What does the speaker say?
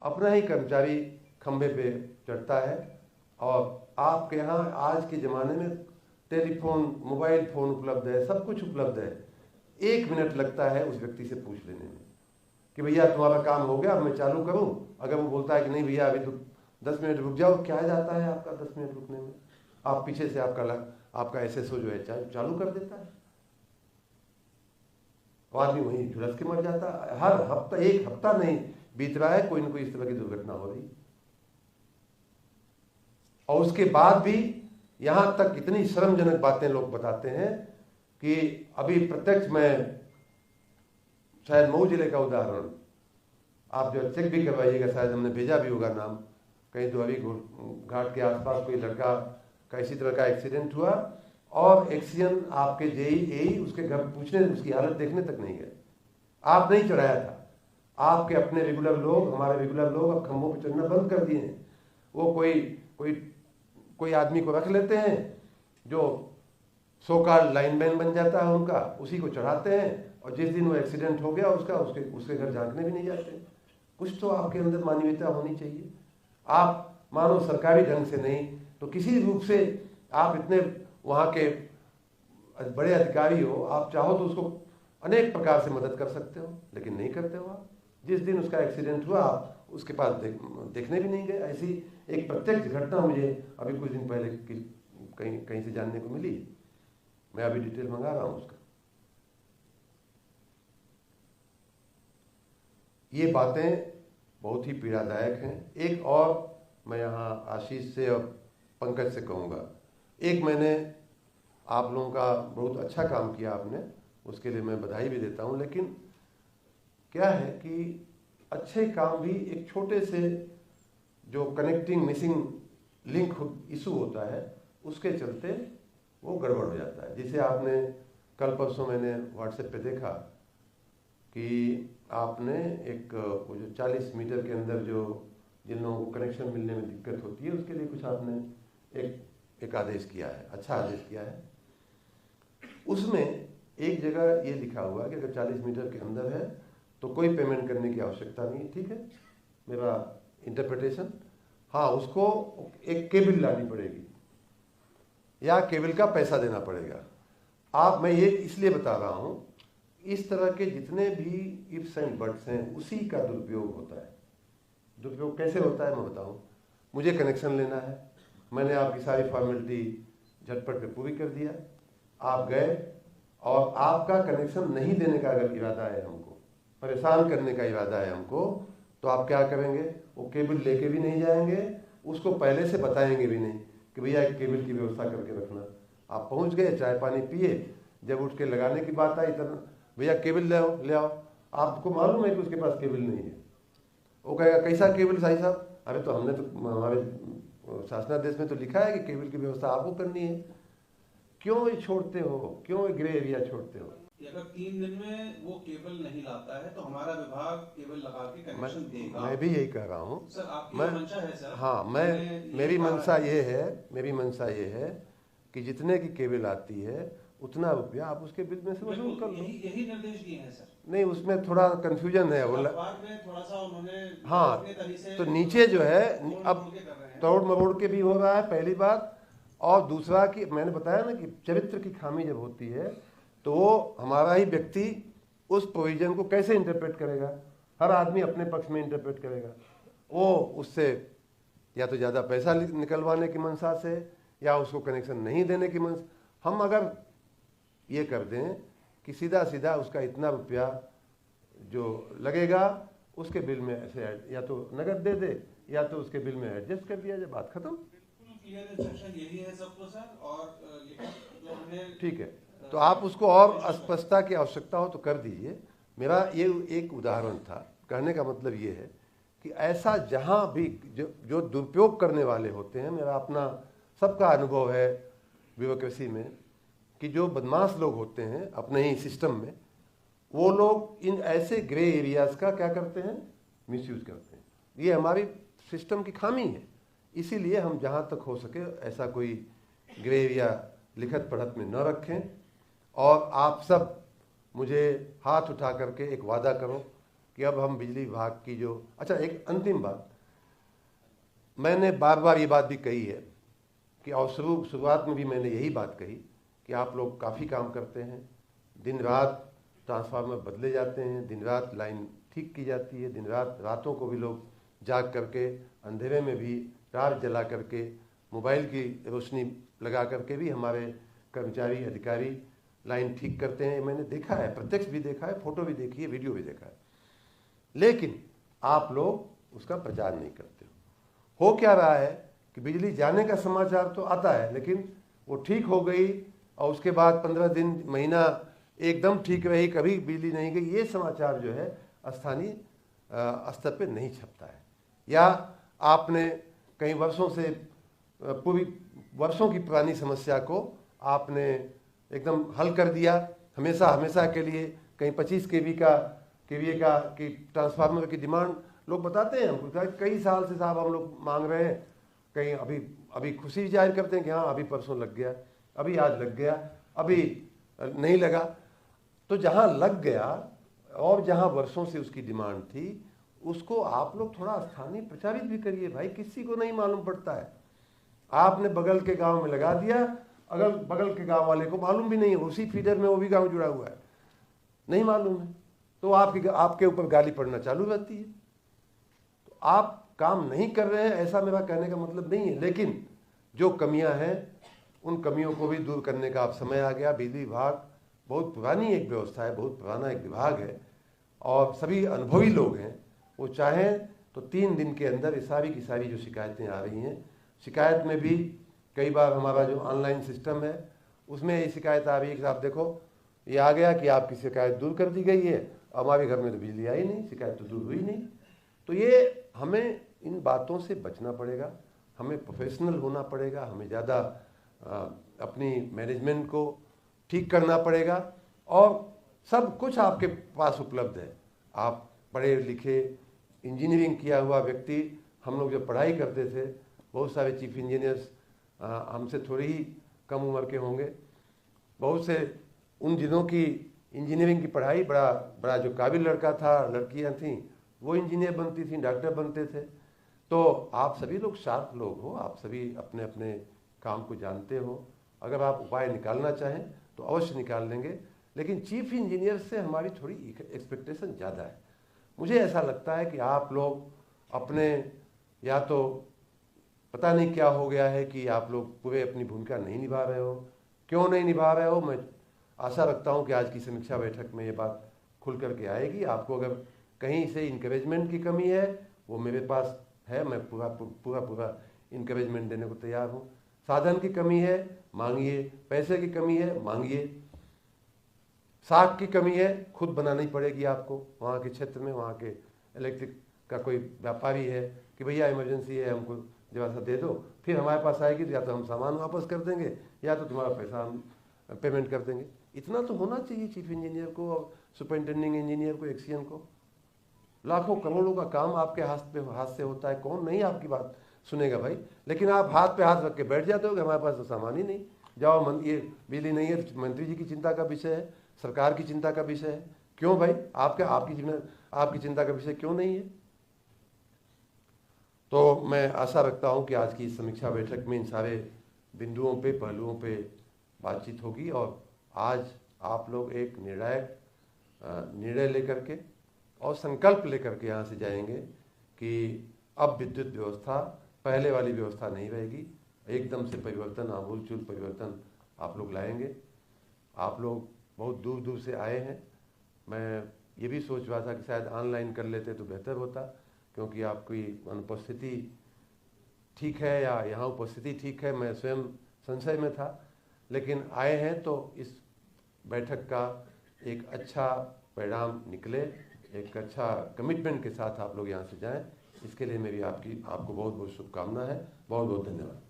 अपना ही कर्मचारी खंभे पे चढ़ता है। और आपके यहाँ आज के ज़माने में टेलीफोन, मोबाइल फ़ोन उपलब्ध है, सब कुछ उपलब्ध है। 1 मिनट लगता है उस व्यक्ति से पूछ लेने में कि भैया तुम्हारा काम हो गया, अब मैं चालू करूं। अगर वो बोलता है कि नहीं भैया अभी तो 10 मिनट रुक जाओ, क्या जाता है आपका 10 मिनट रुकने में? आप पीछे से आपका एसएसओ जो है चालू कर देता है, आदमी वहीं झुलस के मर जाता है। हर हफ्ता, 1 हफ्ता नहीं बीत रहा है, कोई ना कोई इस तरह की दुर्घटना हो रही। और उसके बाद भी यहां तक इतनी शर्मजनक बातें लोग बताते हैं कि अभी प्रत्यक्ष, मैं शायद मऊ जिले का उदाहरण, आप जो चेक भी करवाइएगा, शायद हमने भेजा भी होगा नाम, कहीं तो अभी घाट के आसपास कोई लड़का का इसी तरह का एक्सीडेंट हुआ और एक्सीडेंट आपके जेई उसके घर पूछने, उसकी हालत देखने तक नहीं गए। आप नहीं चढ़ाया था, आपके अपने रेगुलर लोग, हमारे रेगुलर लोग अब खंभों पर चढ़ना बंद कर दिए हैं। वो कोई आदमी को रख लेते हैं जो सो कॉल्ड लाइनमैन बन जाता है उनका, उसी को चढ़ाते हैं, और जिस दिन वो एक्सीडेंट हो गया उसके घर झांकने भी नहीं जाते। कुछ तो आपके अंदर मानवीयता होनी चाहिए। आप मानो सरकारी ढंग से नहीं तो किसी रूप से आप इतने वहाँ के बड़े अधिकारी हो, आप चाहो तो उसको अनेक प्रकार से मदद कर सकते हो, लेकिन नहीं करते हो आप। जिस दिन उसका एक्सीडेंट हुआ आप उसके पास देखने भी नहीं गए। ऐसी एक प्रत्यक्ष घटना मुझे अभी कुछ दिन पहले कहीं से जानने को मिली। मैं अभी डिटेल मंगा रहा हूँ उसका। ये बातें बहुत ही पीड़ादायक हैं। एक और मैं यहाँ आशीष से और पंकज से कहूँगा, एक मैंने आप लोगों का बहुत अच्छा काम किया आपने, उसके लिए मैं बधाई भी देता हूँ। लेकिन क्या है कि अच्छे काम भी एक छोटे से जो कनेक्टिंग मिसिंग लिंक इशू होता है, उसके चलते वो गड़बड़ हो जाता है। जैसे आपने कल परसों मैंने व्हाट्सएप पे देखा कि आपने एक वो जो 40 मीटर के अंदर जो जिन लोगों को कनेक्शन मिलने में दिक्कत होती है, उसके लिए कुछ आपने एक आदेश किया है, अच्छा आदेश किया है। उसमें एक जगह ये लिखा हुआ है कि अगर 40 मीटर के अंदर है तो कोई पेमेंट करने की आवश्यकता नहीं। ठीक है, मेरा इंटरप्रिटेशन। हाँ, उसको एक केबल लानी पड़ेगी या केबल का पैसा देना पड़ेगा। मैं ये इसलिए बता रहा हूँ, इस तरह के जितने भी इफ्स एंड बट्स हैं उसी का दुरुपयोग होता है। दुरुपयोग कैसे होता है मैं बताऊँ। मुझे कनेक्शन लेना है, मैंने आपकी सारी फॉर्मेलिटी झटपट पे पूरी कर दिया, आप गए और आपका कनेक्शन नहीं देने का अगर इरादा है, हमको परेशान करने का इरादा है हमको, तो आप क्या करेंगे, वो केबल लेके भी नहीं जाएंगे, उसको पहले से बताएंगे भी नहीं कि भैया एक केबल की व्यवस्था करके रखना। आप पहुंच गए, चाय पानी पिए, जब उठ के लगाने की बात आई तब भैया केबल ले आओ। आपको मालूम है कि उसके पास केबल नहीं है। वो कहेगा कैसा केबल साईं साहब? अरे तो हमने तो हमारे शासनादेश में तो लिखा है कि केबल की व्यवस्था आपको करनी है। क्यों ये छोड़ते हो, क्यों ग्रे एरिया छोड़ते हो? अगर 3 दिन में वो केबल नहीं लाता है तो हमारा विभाग केबल लगा के कनेक्शन देगा। मैं भी यही कह रहा हूँ सर, आपकी मैं मंशा है सर। हाँ, मेरी मंशा ये है कि जितने की केबल आती है उतना रुपया आप उसके बिल में से वसूल कर लो। यही निर्देश दिए हैं सर। नहीं, उसमें थोड़ा कंफ्यूजन है। अखबार में थोड़ा सा उन्होंने हाँ, तो नीचे जो है अब तोड़ मरोड़ के भी हो रहा है, पहली बात। और दूसरा कि मैंने बताया ना कि चरित्र की खामी जब होती है तो वो हमारा ही व्यक्ति उस प्रोविजन को कैसे इंटरप्रेट करेगा? हर आदमी अपने पक्ष में इंटरप्रेट करेगा। वो उससे या तो ज़्यादा पैसा निकलवाने की मंशा से या उसको कनेक्शन नहीं देने की मंशा। हम अगर ये कर दें कि सीधा सीधा उसका इतना रुपया जो लगेगा उसके बिल में ऐसे या तो नगद दे दे या तो उसके बिल में एडजस्ट कर दिया जाए, बात खत्म। क्लियर इंस्ट्रक्शन यही है सबको सर। और जो हमने ठीक है, तो आप उसको और स्पष्टता की आवश्यकता हो तो कर दीजिए। मेरा ये एक उदाहरण था, कहने का मतलब ये है कि ऐसा जहाँ भी जो दुरुपयोग करने वाले होते हैं, मेरा अपना सबका अनुभव है ब्यूरोक्रेसी में कि जो बदमाश लोग होते हैं अपने ही सिस्टम में, वो लोग इन ऐसे ग्रे एरियाज का क्या करते हैं, मिसयूज करते हैं। ये हमारी सिस्टम की खामी है। इसीलिए हम जहाँ तक हो सके ऐसा कोई ग्रे एरिया लिखत पढ़त में न रखें। और आप सब मुझे हाथ उठा करके एक वादा करो कि अब हम बिजली विभाग की जो, अच्छा एक अंतिम बात, मैंने बार बार ये बात भी कही है कि और शुरुआत में भी मैंने यही बात कही कि आप लोग काफ़ी काम करते हैं, दिन रात ट्रांसफार्मर बदले जाते हैं, दिन रात लाइन ठीक की जाती है, दिन रात रातों को भी लोग जाग करके अंधेरे में भी टार्च जला करके मोबाइल की रोशनी लगा करके भी हमारे कर्मचारी अधिकारी लाइन ठीक करते हैं। मैंने देखा है, प्रत्यक्ष भी देखा है, फोटो भी देखी है, वीडियो भी देखा है, लेकिन आप लोग उसका प्रचार नहीं करते हो क्या रहा है कि बिजली जाने का समाचार तो आता है, लेकिन वो ठीक हो गई और उसके बाद 15 दिन महीना एकदम ठीक रही, कभी बिजली नहीं गई, ये समाचार जो है स्थानीय स्तर पे नहीं छपता है। या आपने कई वर्षों से पूरी वर्षों की पुरानी समस्या को आपने एकदम हल कर दिया, हमेशा के लिए। कहीं 25 केवीए का कि ट्रांसफार्मर की डिमांड लोग बताते हैं हमको, कई साल से साहब हम लोग मांग रहे हैं, कहीं अभी खुशी जाहिर करते हैं कि हाँ अभी परसों लग गया, अभी आज लग गया, अभी नहीं लगा। तो जहाँ लग गया और जहाँ वर्षों से उसकी डिमांड थी, उसको आप लोग थोड़ा स्थानीय प्रचारित भी करिए भाई, किसी को नहीं मालूम पड़ता है। आपने बगल के गांव में लगा दिया, अगल बगल के गांव वाले को मालूम भी नहीं है, उसी फीडर में वो भी गांव जुड़ा हुआ है, नहीं मालूम है, तो आपके ऊपर गाली पड़ना चालू रहती है। तो आप काम नहीं कर रहे हैं ऐसा मेरा कहने का मतलब नहीं है, लेकिन जो कमियां हैं उन कमियों को भी दूर करने का अब समय आ गया। बिजली विभाग बहुत पुरानी एक व्यवस्था है, बहुत पुराना एक विभाग है, और सभी अनुभवी लोग हैं। वो चाहें तो 3 दिन के अंदर ये सारी की सारी जो शिकायतें आ रही हैं, शिकायत में भी कई बार हमारा जो ऑनलाइन सिस्टम है उसमें ये शिकायत आ रही है कि आप देखो ये आ गया कि आपकी शिकायत दूर कर दी गई है, हमारे घर में तो बिजली आई नहीं, शिकायत तो दूर हुई नहीं। तो ये हमें इन बातों से बचना पड़ेगा, हमें प्रोफेशनल होना पड़ेगा, हमें ज़्यादा अपनी मैनेजमेंट को ठीक करना पड़ेगा, और सब कुछ आपके पास उपलब्ध है। आप पढ़े लिखे इंजीनियरिंग किया हुआ व्यक्ति, हम लोग जब पढ़ाई करते थे, बहुत सारे चीफ इंजीनियर्स हमसे थोड़ी ही कम उम्र के होंगे, बहुत से उन दिनों की इंजीनियरिंग की पढ़ाई, बड़ा जो काबिल लड़का था, लड़कियां थीं वो इंजीनियर बनती थीं, डॉक्टर बनते थे। तो आप सभी लोग शार्प लोग हो, आप सभी अपने अपने काम को जानते हो, अगर आप उपाय निकालना चाहें तो अवश्य निकाल लेंगे, लेकिन चीफ इंजीनियर से हमारी थोड़ी एक्सपेक्टेशन ज़्यादा है। मुझे ऐसा लगता है कि आप लोग अपने, या तो पता नहीं क्या हो गया है कि आप लोग पूरे अपनी भूमिका नहीं निभा रहे हो, क्यों नहीं निभा रहे हो। मैं आशा रखता हूं कि आज की समीक्षा बैठक में ये बात खुल करके आएगी। आपको अगर कहीं से इंकरेजमेंट की कमी है वो मेरे पास है, मैं पूरा इंकरेजमेंट देने को तैयार हूँ। साधन की कमी है मांगिए, पैसे की कमी है मांगिए, साख की कमी है खुद बनानी पड़ेगी आपको। वहाँ के क्षेत्र में वहाँ के इलेक्ट्रिक का कोई व्यापारी है कि भैया इमरजेंसी है, हमको जरा सा दे दो, फिर हमारे पास आएगी तो या तो हम सामान वापस कर देंगे या तो तुम्हारा पैसा हम पेमेंट कर देंगे। इतना तो होना चाहिए चीफ इंजीनियर को और सुपरिटेंडिंग इंजीनियर को, एक्सीएन को। लाखों करोड़ों का काम आपके हाथ से होता है, कौन नहीं आपकी बात सुनेगा भाई। लेकिन आप हाथ पे हाथ रख के बैठ जाते हो कि हमारे पास तो सामान ही नहीं, जाओ ये बिजली नहीं है, मंत्री जी की चिंता का विषय है, सरकार की चिंता का विषय है। क्यों भाई, आपकी चिंता का विषय क्यों नहीं है? तो मैं आशा रखता हूं कि आज की इस समीक्षा बैठक में इन सारे बिंदुओं पे, पहलुओं पे बातचीत होगी, और आज आप लोग एक निर्णायक निर्णय लेकर के और संकल्प लेकर के यहाँ से जाएंगे कि अब विद्युत व्यवस्था पहले वाली व्यवस्था नहीं रहेगी, एकदम से परिवर्तन, आमूलचूल परिवर्तन आप लोग लाएंगे। आप लोग बहुत दूर दूर से आए हैं। मैं ये भी सोच रहा था कि शायद ऑनलाइन कर लेते तो बेहतर होता, क्योंकि आपकी अनुपस्थिति ठीक है या यहाँ उपस्थिति ठीक है, मैं स्वयं संशय में था। लेकिन आए हैं तो इस बैठक का एक अच्छा परिणाम निकले, एक अच्छा कमिटमेंट के साथ आप लोग यहाँ से जाएं, इसके लिए मेरी आपको बहुत बहुत शुभकामना है। बहुत बहुत धन्यवाद।